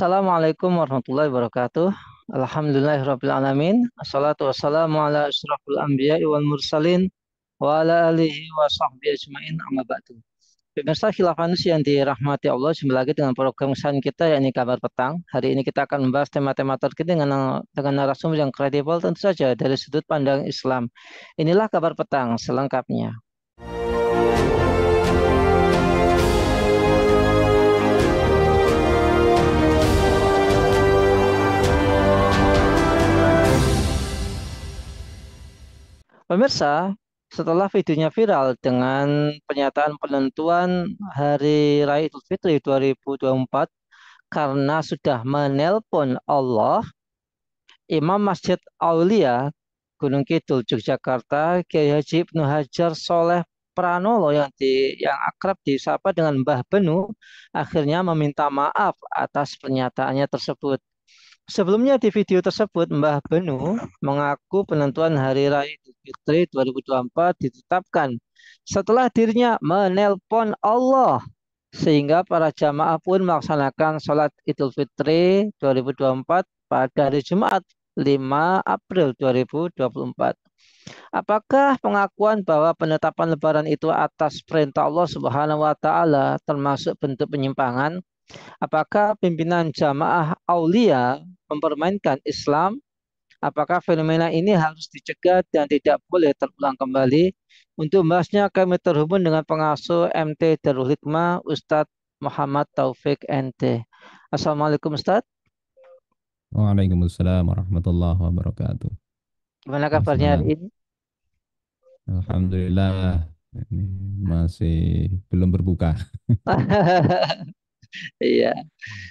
Assalamualaikum warahmatullahi wabarakatuh. Alhamdulillahirrabbilalamin. Assalatu wassalamu ala asyrafil anbiya'i wal mursalin wa ala alihi wa sahbihi ajma'in amma ba'du. Pemirsa Khilafanus yang dirahmati Allah, jumpa lagi dengan program kesayangan kita yakni Kabar Petang. Hari ini kita akan membahas tema-tema terkini dengan narasumber yang kredibel tentu saja dari sudut pandang Islam. Inilah Kabar Petang selengkapnya. Pemirsa, setelah videonya viral dengan pernyataan penentuan Hari Raya Idul Fitri 2024 karena sudah menelpon Allah, Imam Masjid Aulia Gunung Kidul Yogyakarta Kiai Haji Ibnu Hajar Soleh Pranolo yang akrab disapa dengan Mbah Benu akhirnya meminta maaf atas pernyataannya tersebut. Sebelumnya di video tersebut, Mbah Benu mengaku penentuan Hari Raya Idul Fitri 2024 ditetapkan setelah dirinya menelpon Allah, sehingga para jamaah pun melaksanakan sholat Idul Fitri 2024 pada hari Jumat 5 April 2024. Apakah pengakuan bahwa penetapan Lebaran itu atas perintah Allah Subhanahu wa Ta'ala termasuk bentuk penyimpangan? Apakah pimpinan jamaah Aulia mempermainkan Islam? Apakah fenomena ini harus dicegah dan tidak boleh terulang kembali? Untuk membahasnya kami terhubung dengan pengasuh MT Darul Hikmah Ustadz Muhammad Taufik NT. Assalamualaikum Ustadz. Waalaikumsalam warahmatullahi wabarakatuh. Gimana kabarnya hari Assalam. ini? Alhamdulillah, ini masih belum berbuka. Iya,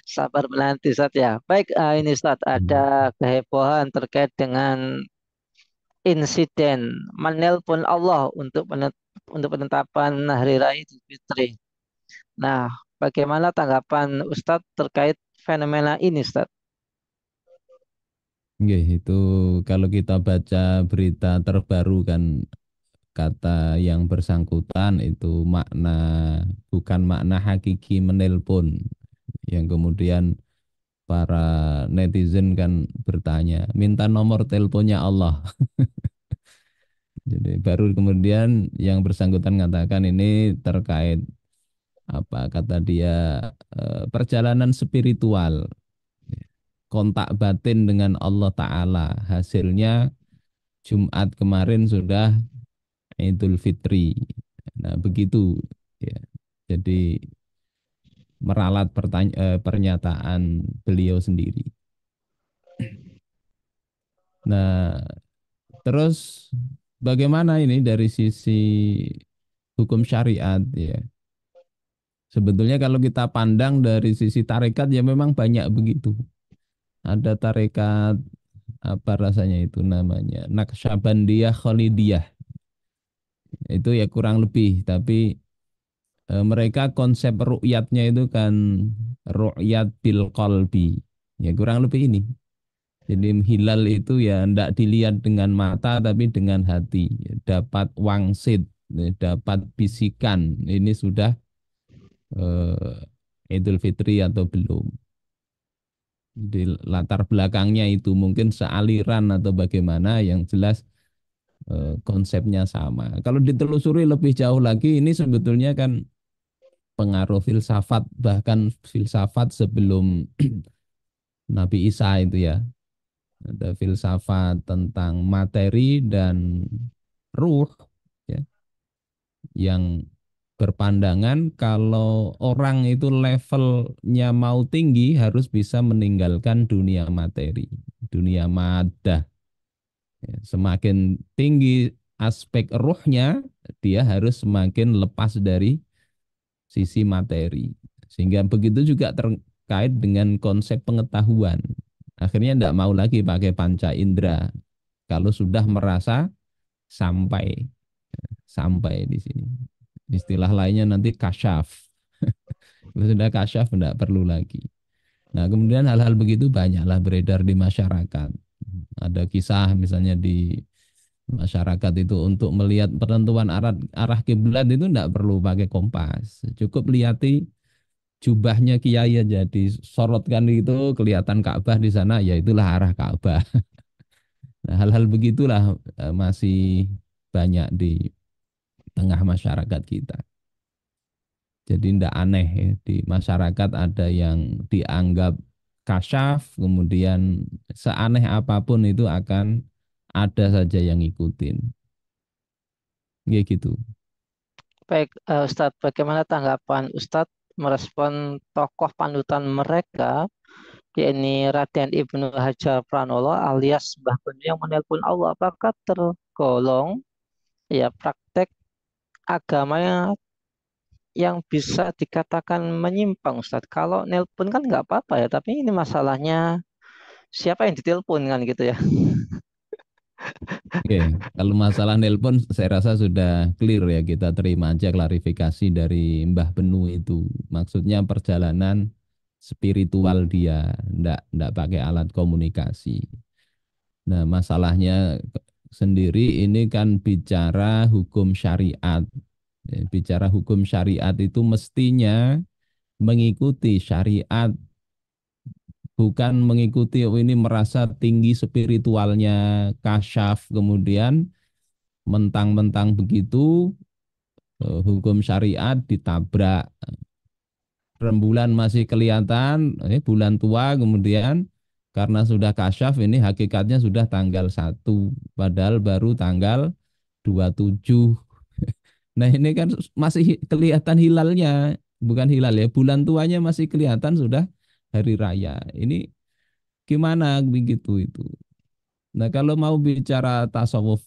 sabar menanti Ustadz ya. Baik, ini Ustadz ada Hmm. kehebohan terkait dengan insiden menelpon Allah untuk penetapan Hari Raya Idul Fitri. Nah, bagaimana tanggapan Ustadz terkait fenomena ini, Ustadz? Nggih, itu kalau kita baca berita terbaru kan kata yang bersangkutan itu bukan makna hakiki menelpon, yang kemudian para netizen kan bertanya minta nomor teleponnya Allah. Jadi baru kemudian yang bersangkutan mengatakan ini terkait apa kata dia perjalanan spiritual, kontak batin dengan Allah Ta'ala. Hasilnya Jumat kemarin sudah Idul Fitri. Nah begitu ya. Jadi meralat pernyataan beliau sendiri. Nah terus bagaimana ini dari sisi hukum syariat ya. Sebetulnya kalau kita pandang dari sisi tarekat ya memang banyak begitu. Ada tarekat apa rasanya itu namanya Naqsyabandiyah Khalidiyah, itu ya kurang lebih, tapi mereka konsep ru'yatnya itu kan ru'yat bil qalbi, ya kurang lebih ini. Jadi hilal itu ya tidak dilihat dengan mata tapi dengan hati, ya, dapat wangsit, ya, dapat bisikan ini sudah Idul Fitri atau belum. Di latar belakangnya itu mungkin sealiran atau bagaimana, yang jelas konsepnya sama. Kalau ditelusuri lebih jauh lagi, ini sebetulnya kan pengaruh filsafat, bahkan filsafat sebelum Nabi Isa itu ya. Ada filsafat tentang materi dan ruh ya, yang berpandangan kalau orang itu levelnya mau tinggi harus bisa meninggalkan dunia materi, dunia madah. Ya, semakin tinggi aspek ruhnya, dia harus semakin lepas dari sisi materi. Sehingga begitu juga terkait dengan konsep pengetahuan. Akhirnya tidak mau lagi pakai panca indera kalau sudah merasa sampai sampai di sini. Istilah lainnya nanti kasyaf. Kalau sudah kasyaf tidak perlu lagi. Nah, kemudian hal-hal begitu banyaklah beredar di masyarakat. Ada kisah misalnya di masyarakat itu untuk melihat penentuan arah kiblat itu tidak perlu pakai kompas. Cukup lihati jubahnya kiai aja disorotkan itu kelihatan Ka'bah di sana, ya itulah arah Ka'bah. Nah, hal-hal begitulah masih banyak di tengah masyarakat kita. Jadi tidak aneh ya, di masyarakat ada yang dianggap kasyaf, kemudian seaneh apapun itu akan ada saja yang ngikutin. Ya gitu. Baik, Ustadz, bagaimana tanggapan Ustadz merespon tokoh panutan mereka, yakni Raden Ibnu Hajar Pranowo alias Mbah Kun yang menelpon Allah? Apakah tergolong ya praktek agama yang bisa dikatakan menyimpang, Ustadz? Kalau nelpon kan nggak apa-apa ya, tapi ini masalahnya siapa yang ditelepon kan gitu ya. Oke, kalau masalah nelpon saya rasa sudah clear ya, kita terima aja klarifikasi dari Mbah Benu itu. Maksudnya perjalanan spiritual dia, ndak pakai alat komunikasi. Nah, masalahnya sendiri ini kan bicara hukum syariat. Bicara hukum syariat itu mestinya mengikuti syariat, bukan mengikuti oh ini merasa tinggi spiritualnya, kasyaf, kemudian mentang-mentang begitu hukum syariat ditabrak. Rembulan masih kelihatan, bulan tua kemudian karena sudah kasyaf ini hakikatnya sudah tanggal 1 padahal baru tanggal 27. Nah ini kan masih kelihatan hilalnya, bukan hilal ya, bulan tuanya masih kelihatan sudah hari raya. Ini gimana begitu itu. Nah kalau mau bicara tasawuf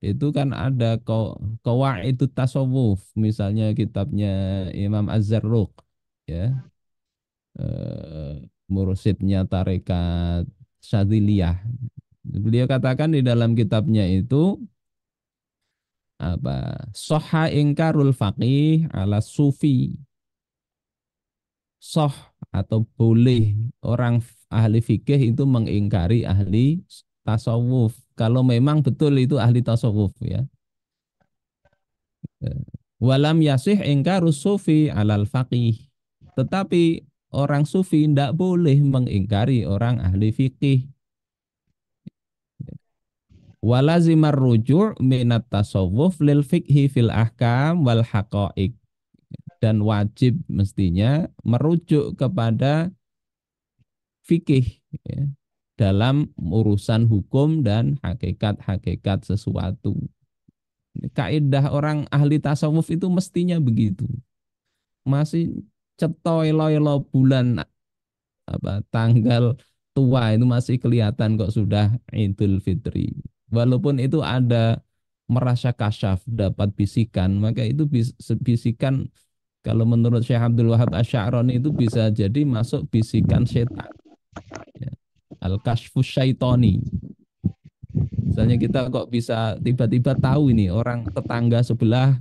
itu kan ada itu tasawuf, misalnya kitabnya Imam Az-Zarruq ya, mursyidnya tarekat Syadziliyah. Beliau katakan di dalam kitabnya itu apa? Soha ingkarul faqih ala sufi. Soh atau boleh orang ahli fikih itu mengingkari ahli tasawuf. Kalau memang betul itu ahli tasawuf ya. Walam yasih ingkarus sufi alal faqih. Tetapi orang sufi tidak boleh mengingkari orang ahli fikih. Walazimar ruju' minat tasawuf lil fikhi fil ahkam wal haqa'iq. Dan wajib mestinya merujuk kepada fikih ya, dalam urusan hukum dan hakikat-hakikat sesuatu. Kaidah orang ahli tasawuf itu mestinya begitu. Masih cetoy elo bulan apa tanggal tua itu masih kelihatan kok sudah Idul Fitri. Walaupun itu ada merasa kasyaf, dapat bisikan, maka itu bisikan kalau menurut Syekh Abdul Wahab Asy'arani itu bisa jadi masuk bisikan setan. Ya. Al-Kashfus Syaitoni. Misalnya kita kok bisa tiba-tiba tahu ini orang tetangga sebelah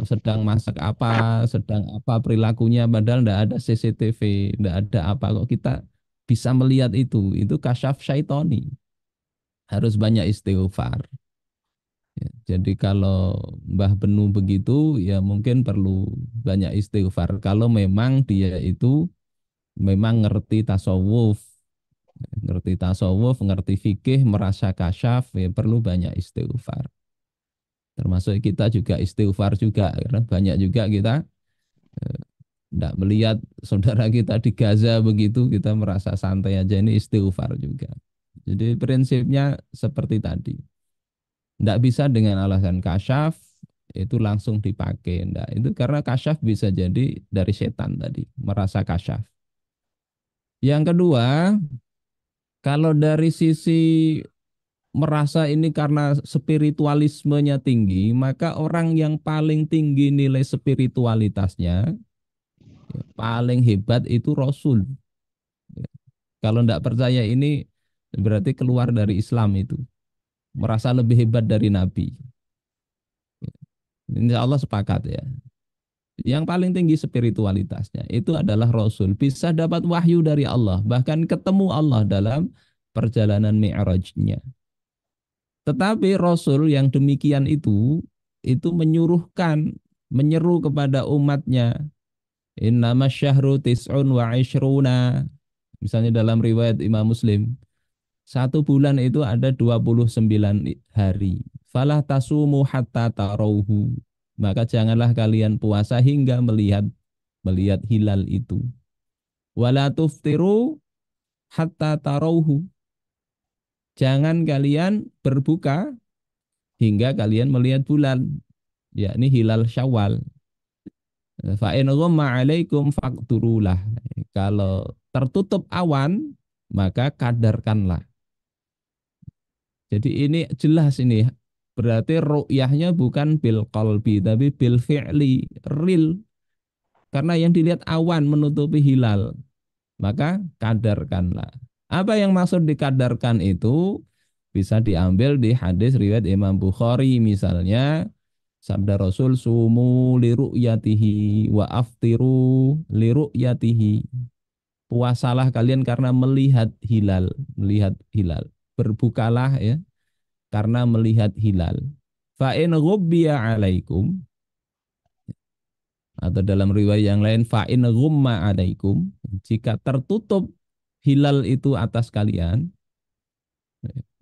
sedang masak apa, sedang apa perilakunya, padahal tidak ada CCTV, tidak ada apa, kok kita bisa melihat itu kasyaf syaitoni. Harus banyak istighfar. Ya, jadi kalau Mbah Benu begitu, ya mungkin perlu banyak istighfar. Kalau memang dia itu memang ngerti tasawuf, ngerti fikih, merasa kasyaf, ya perlu banyak istighfar. Termasuk kita juga istighfar juga, karena banyak juga kita tidak melihat saudara kita di Gaza begitu, kita merasa santai aja, ini istighfar juga. Jadi prinsipnya seperti tadi. Tidak bisa dengan alasan kasyaf, itu langsung dipakai. Nggak. Itu karena kasyaf bisa jadi dari setan tadi, merasa kasyaf. Yang kedua, kalau dari sisi merasa ini karena spiritualismenya tinggi, maka orang yang paling tinggi nilai spiritualitasnya, ya, paling hebat itu Rasul. Ya. Kalau tidak percaya ini berarti keluar dari Islam itu. Merasa lebih hebat dari Nabi. Insya Allah sepakat ya. Yang paling tinggi spiritualitasnya itu adalah Rasul. Bisa dapat wahyu dari Allah. Bahkan ketemu Allah dalam perjalanan Mi'rajnya. Tetapi Rasul yang demikian itu menyeru kepada umatnya. Innama syahru tis'un wa ishruna. Misalnya dalam riwayat Imam Muslim, satu bulan itu ada 29 hari. Falah tasumu hatta tarauhu. Maka janganlah kalian puasa hingga melihat melihat hilal itu. Wala tuftiru hatta tarauhu. Jangan kalian berbuka hingga kalian melihat bulan, yakni hilal Syawal. Fa in ghamma 'alaikum faqturulah. Kalau tertutup awan, maka kadarkanlah. Jadi ini jelas ini. Berarti ru'yahnya bukan bil qalbi tapi bil fi'li, real. Karena yang dilihat awan menutupi hilal, maka kadarkanlah. Apa yang maksud dikadarkan itu bisa diambil di hadis riwayat Imam Bukhari misalnya sabda Rasul sumu li ru'yatihi wa aftiru li ru'yatihi. Puasalah kalian karena melihat hilal. Berbukalah ya karena melihat hilal. Fa in ghubbiya 'alaikum atau dalam riwayat yang lain fa in ghumma 'alaikum, jika tertutup hilal itu atas kalian.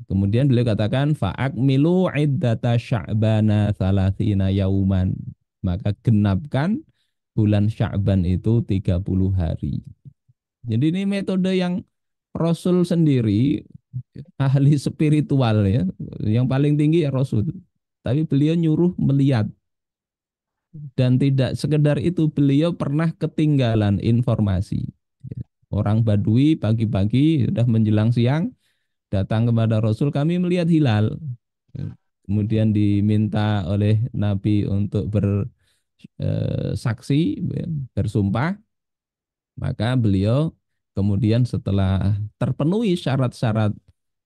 Kemudian beliau katakan fa'akmilu iddata sya'bana thalathina yauman. Maka genapkan bulan Sya'ban itu 30 hari. Jadi ini metode yang Rasul sendiri ahli spiritual ya. Yang paling tinggi ya Rasul. Tapi beliau nyuruh melihat. Dan tidak sekedar itu beliau pernah ketinggalan informasi. Orang Badui pagi-pagi sudah menjelang siang datang kepada Rasul, kami melihat hilal. Kemudian diminta oleh Nabi untuk bersaksi, bersumpah. Maka beliau kemudian setelah terpenuhi syarat-syarat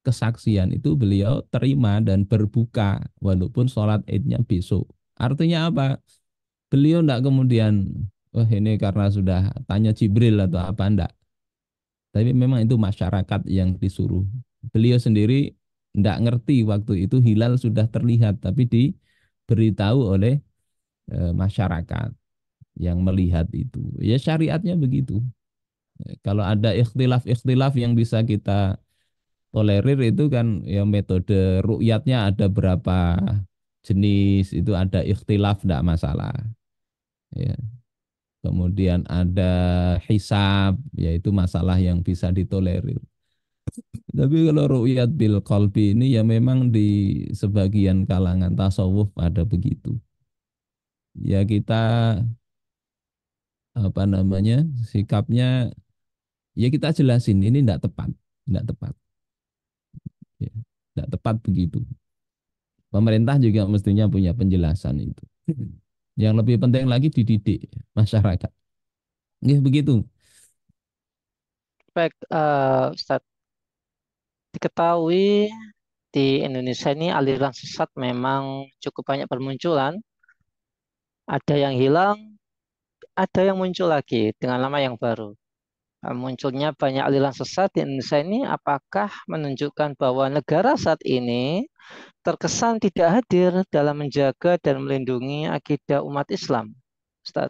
kesaksian itu beliau terima dan berbuka walaupun sholat idnya besok. Artinya apa? Beliau tidak kemudian, oh ini karena sudah tanya Jibril atau apa, enggak. Tapi memang itu masyarakat yang disuruh. Beliau sendiri tidak ngerti waktu itu hilal sudah terlihat, tapi diberitahu oleh masyarakat yang melihat itu. Ya syariatnya begitu. Kalau ada ikhtilaf-ikhtilaf yang bisa kita tolerir itu kan ya metode ru'yatnya ada berapa jenis, itu ada ikhtilaf tidak masalah. Ya. Kemudian ada hisab, yaitu masalah yang bisa ditolerir. Tapi kalau ru'yat bil qalbi ini ya memang di sebagian kalangan tasawuf ada begitu. Ya kita apa namanya sikapnya ya kita jelasin ini tidak tepat, ya, tidak tepat begitu. Pemerintah juga mestinya punya penjelasan itu. Yang lebih penting lagi dididik masyarakat. Nggih begitu. Baik, Ustadz, diketahui di Indonesia ini aliran sesat memang cukup banyak bermunculan. Ada yang hilang, ada yang muncul lagi dengan nama yang baru. Munculnya banyak aliran sesat di Indonesia ini apakah menunjukkan bahwa negara saat ini terkesan tidak hadir dalam menjaga dan melindungi akidah umat Islam? Ustaz.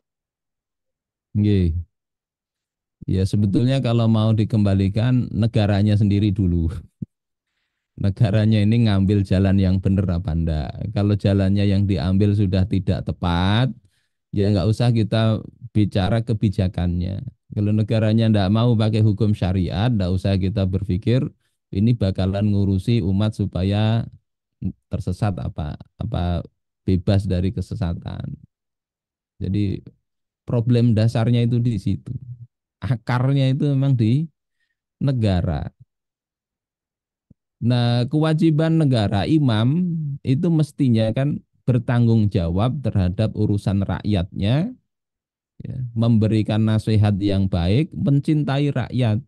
Nggih. Ya sebetulnya kalau mau dikembalikan negaranya sendiri dulu. Negaranya ini ngambil jalan yang benar apa enggak. Kalau jalannya yang diambil sudah tidak tepat, ya nggak usah kita bicara kebijakannya. Kalau negaranya enggak mau pakai hukum syariat, enggak usah kita berpikir ini bakalan ngurusi umat supaya tersesat apa bebas dari kesesatan. Jadi problem dasarnya itu di situ. Akarnya itu memang di negara. Nah, kewajiban negara, imam itu mestinya kan bertanggung jawab terhadap urusan rakyatnya, ya, memberikan nasihat yang baik, mencintai rakyat.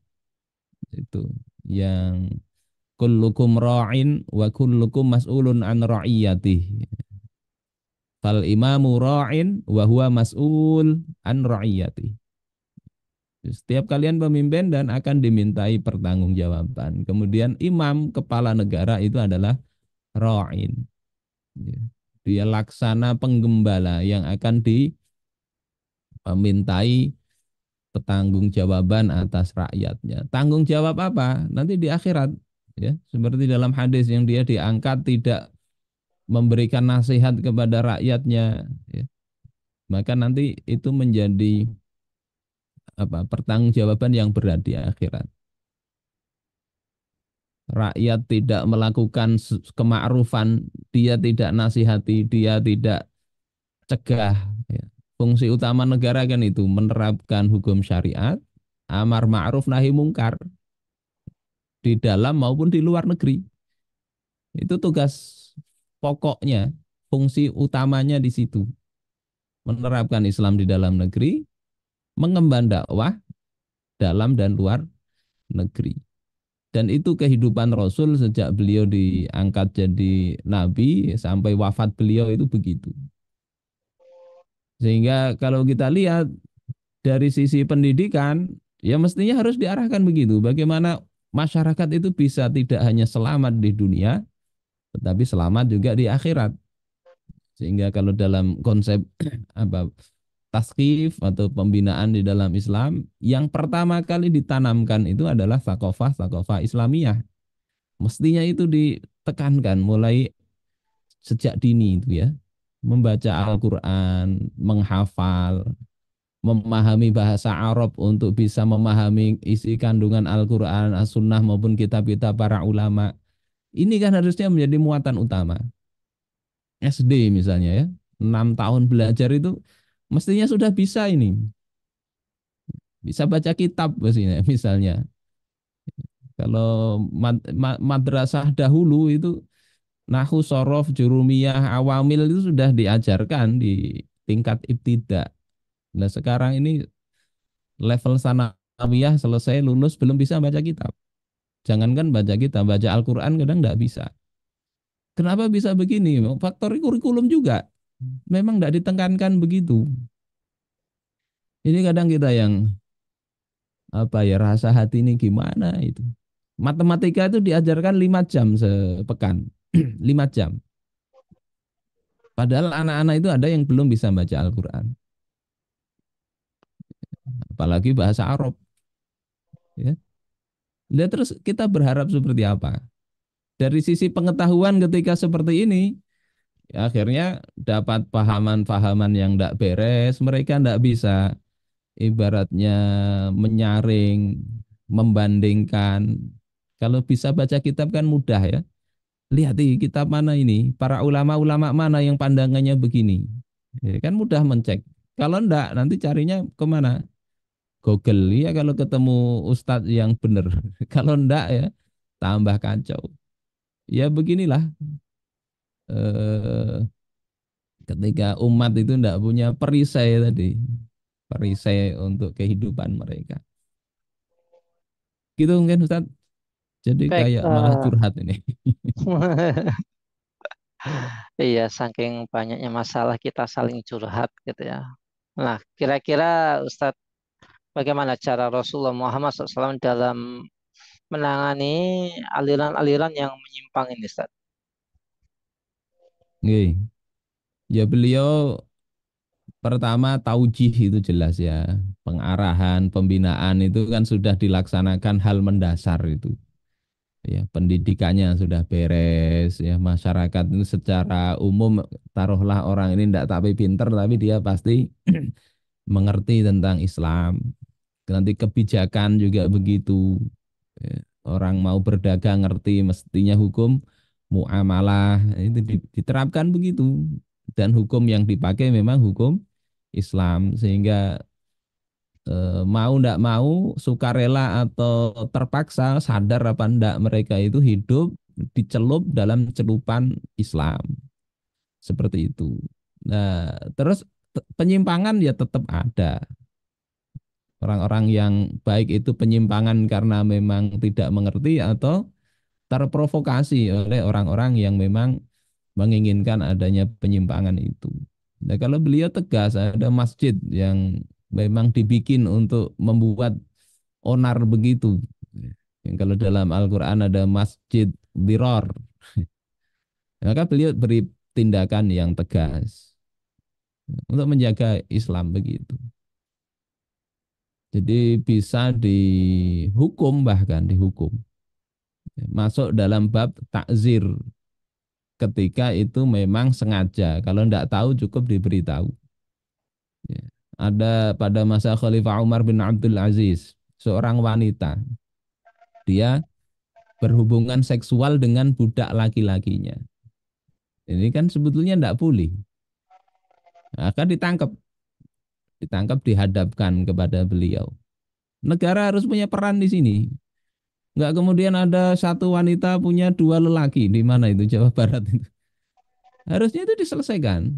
Itu yang kullukum ra'in wa kullukum mas'ulun an ra'iyatih. Fal imamu ra'in wa huwa mas'ul an ra'iyatih. Setiap kalian pemimpin dan akan dimintai pertanggungjawaban. Kemudian imam kepala negara itu adalah ra'in. Ya. Dia laksana penggembala yang akan memintai pertanggungjawaban atas rakyatnya. Tanggung jawab apa? Nanti di akhirat, ya, seperti dalam hadis yang dia diangkat tidak memberikan nasihat kepada rakyatnya, ya. Maka nanti itu menjadi apa? Pertanggungjawaban yang berat di akhirat. Rakyat tidak melakukan kemakrufan, dia tidak nasihati, dia tidak cegah. Ya. Fungsi utama negara kan itu menerapkan hukum syariat, amar ma'ruf nahi mungkar di dalam maupun di luar negeri. Itu tugas pokoknya, fungsi utamanya di situ. Menerapkan Islam di dalam negeri, mengemban dakwah dalam dan luar negeri. Dan itu kehidupan Rasul sejak beliau diangkat jadi nabi sampai wafat beliau itu begitu. Sehingga kalau kita lihat dari sisi pendidikan, ya mestinya harus diarahkan begitu. Bagaimana masyarakat itu bisa tidak hanya selamat di dunia, tetapi selamat juga di akhirat. Sehingga kalau dalam konsep apa taskif atau pembinaan di dalam Islam, yang pertama kali ditanamkan itu adalah thaqafah Islamiyah. Mestinya itu ditekankan mulai sejak dini itu ya. Membaca Al-Quran, menghafal, memahami bahasa Arab untuk bisa memahami isi kandungan Al-Quran, As-Sunnah maupun kitab-kitab para ulama. Ini kan harusnya menjadi muatan utama. SD misalnya ya, 6 tahun belajar itu mestinya sudah bisa ini. Bisa baca kitab mestinya, misalnya. Kalau madrasah dahulu itu Nahu, sorof, jurumiyah, awamil itu sudah diajarkan di tingkat ibtida. Nah sekarang ini level sanawiyah selesai lulus belum bisa baca kitab. Jangankan baca kitab, baca Al-Quran kadang tidak bisa. Kenapa bisa begini? Faktor kurikulum juga. Memang tidak ditekankan begitu. Ini kadang kita yang apa ya rasa hati ini gimana itu. Matematika itu diajarkan 5 jam sepekan. 5 jam. Padahal anak-anak itu ada yang belum bisa baca Al-Quran. Apalagi bahasa Arab. Ya. Lihat terus kita berharap seperti apa? Dari sisi pengetahuan ketika seperti ini, ya akhirnya dapat pahaman-pahaman yang tidak beres, mereka tidak bisa ibaratnya menyaring, membandingkan. Kalau bisa baca kitab kan mudah ya. Lihat di kitab mana ini, para ulama-ulama mana yang pandangannya begini. Ya, kan mudah mencek. Kalau enggak, nanti carinya kemana? Google ya kalau ketemu ustadz yang benar. Kalau enggak ya tambah kacau. Ya beginilah eh, ketika umat itu enggak punya perisai tadi. Perisai untuk kehidupan mereka. Gitu mungkin Ustadz. Jadi Baik, kayak malah curhat ini. iya, saking banyaknya masalah kita saling curhat gitu ya. Nah, kira-kira Ustadz, bagaimana cara Rasulullah Muhammad SAW dalam menangani aliran-aliran yang menyimpang ini, Ustadz? Oke. Ya beliau pertama taujih itu jelas ya. Pengarahan, pembinaan itu kan sudah dilaksanakan hal mendasar itu. Ya, pendidikannya sudah beres ya masyarakat itu secara umum taruhlah orang ini tidak tapi pinter tapi dia pasti mengerti tentang Islam. Nanti kebijakan juga begitu. Ya, orang mau berdagang ngerti mestinya hukum muamalah itu diterapkan begitu dan hukum yang dipakai memang hukum Islam sehingga mau ndak mau sukarela atau terpaksa sadar apa ndak mereka itu hidup dicelup dalam celupan Islam seperti itu. Nah, terus penyimpangan ya tetap ada. Orang-orang yang baik itu penyimpangan karena memang tidak mengerti atau terprovokasi oleh orang-orang yang memang menginginkan adanya penyimpangan itu. Nah, kalau beliau tegas ada masjid yang memang dibikin untuk membuat onar begitu. Yang kalau dalam Al-Quran ada masjid diror, maka beliau beri tindakan yang tegas untuk menjaga Islam begitu. Jadi bisa dihukum, bahkan dihukum. Masuk dalam bab takzir ketika itu memang sengaja. Kalau tidak tahu cukup diberitahu. Ya. Ada pada masa Khalifah Umar bin Abdul Aziz, seorang wanita. Dia berhubungan seksual dengan budak laki-lakinya. Ini kan sebetulnya tidak boleh. Akan ditangkap, dihadapkan kepada beliau. Negara harus punya peran di sini. Enggak kemudian ada satu wanita punya dua lelaki di mana itu Jawa Barat itu. Harusnya itu diselesaikan.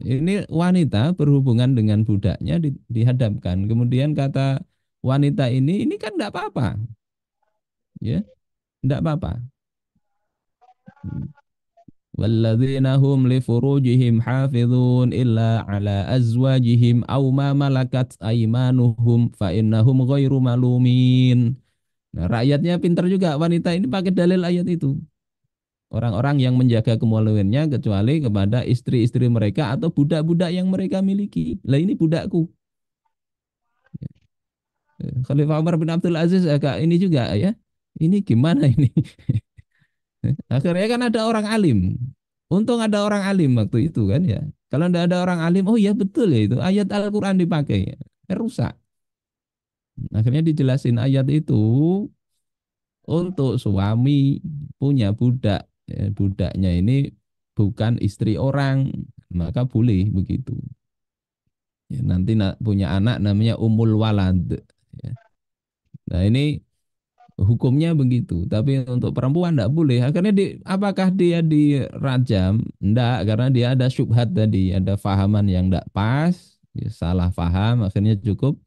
Ini wanita berhubungan dengan budaknya dihadapkan. Kemudian kata wanita ini kan enggak apa-apa, ya, enggak apa-apa. والذين هم لفروجهم حافظون إلا على أزواجهم أو ما ملكت أيمانهم فإنهم غير ملومين. Nah, rakyatnya pintar juga wanita ini pakai dalil ayat itu. Orang-orang yang menjaga kemaluannya kecuali kepada istri-istri mereka atau budak-budak yang mereka miliki. Lah ini budakku. Khalifah Umar bin Abdul Aziz agak ini juga ya. Ini gimana ini? Akhirnya kan ada orang alim. Untung ada orang alim waktu itu kan ya. Kalau tidak ada orang alim, oh ya betul ya itu ayat Al-Quran dipakai. Rusak. Akhirnya dijelasin ayat itu untuk suami punya budak. Ya, budaknya ini bukan istri orang, maka boleh begitu. Ya, nanti punya anak namanya Umul Walad. Ya. Nah ini hukumnya begitu, tapi untuk perempuan tidak boleh. Akhirnya apakah dia dirajam? Tidak, karena dia ada syubhat tadi, ada fahaman yang tidak pas, ya, salah faham. Akhirnya cukup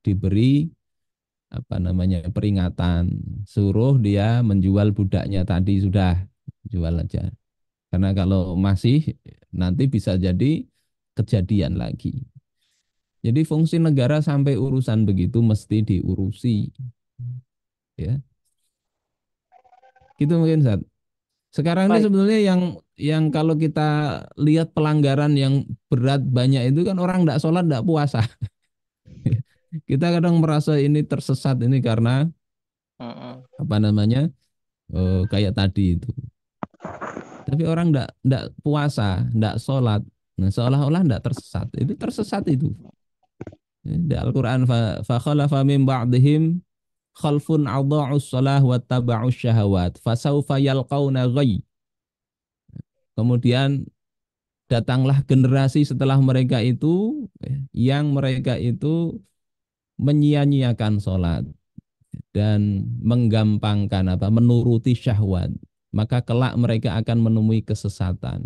diberi apa namanya peringatan, suruh dia menjual budaknya tadi sudah jual aja. Karena kalau masih nanti bisa jadi kejadian lagi. Jadi fungsi negara sampai urusan begitu mesti diurusi, ya. Gitu mungkin Sat. Sekarang ini Baik. sebetulnya yang kalau kita lihat pelanggaran yang berat banyak itu kan orang tidak sholat, tidak puasa. Kita kadang merasa ini tersesat ini karena Mm-mm. apa namanya kayak tadi itu. Tapi orang tidak puasa, tidak sholat, nah, seolah-olah tidak tersesat. Itu tersesat itu. Di Al-Quran fa khalafa min ba'dihim khalfun adha'us shalah wa taba'us syahawat fasaufa yalqauna ghayy. Kemudian datanglah generasi setelah mereka itu yang mereka itu menyia-nyiakan sholat dan menggampangkan apa menuruti syahwat, maka kelak mereka akan menemui kesesatan.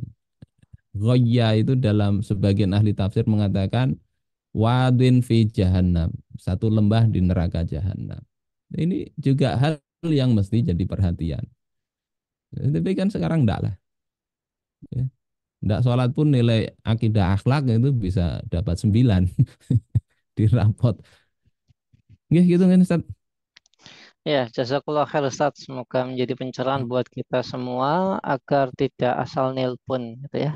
Ghayya itu dalam sebagian ahli tafsir mengatakan wadin fi jahannam, satu lembah di neraka jahannam. Ini juga hal yang mesti jadi perhatian. Tapi kan sekarang enggak lah. Ya. Enggak sholat pun nilai akidah akhlak itu bisa dapat 9 di rapot. Ya gitu kan Ustaz. Ya, jazakallah khair Ustaz. Semoga menjadi pencerahan buat kita semua agar tidak asal nelpon gitu ya.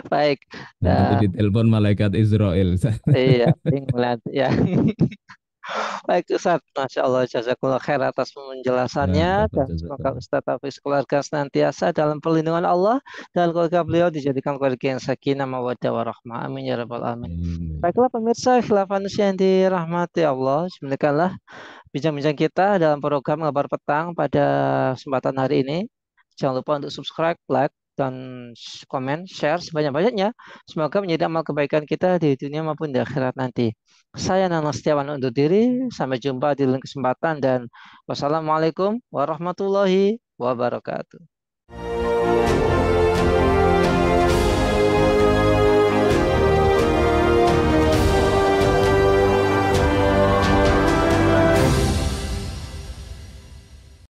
Baik. Nanti Dah, ditelepon malaikat Israel. iya, ingat ya. Baik Ustaz, Masya Allah, jazakallah khair atas Ya, penjelasannya dapat dan semoga jazakallah. Ustaz Hafiz keluarga senantiasa dalam perlindungan Allah dan keluarga beliau dijadikan keluarga yang sakinah mawaddah warahmah. Amin ya rabbal alamin. Ini. Baiklah pemirsa, khilafan yang dirahmati Allah. Demikianlah bincang-bincang kita dalam program Ngabar Petang pada kesempatan hari ini. Jangan lupa untuk subscribe, like, dan komen, share sebanyak-banyaknya. Semoga menjadi amal kebaikan kita di dunia maupun di akhirat nanti. Saya Nana Setiawan undur diri. Sampai jumpa di lain kesempatan dan wassalamualaikum warahmatullahi wabarakatuh.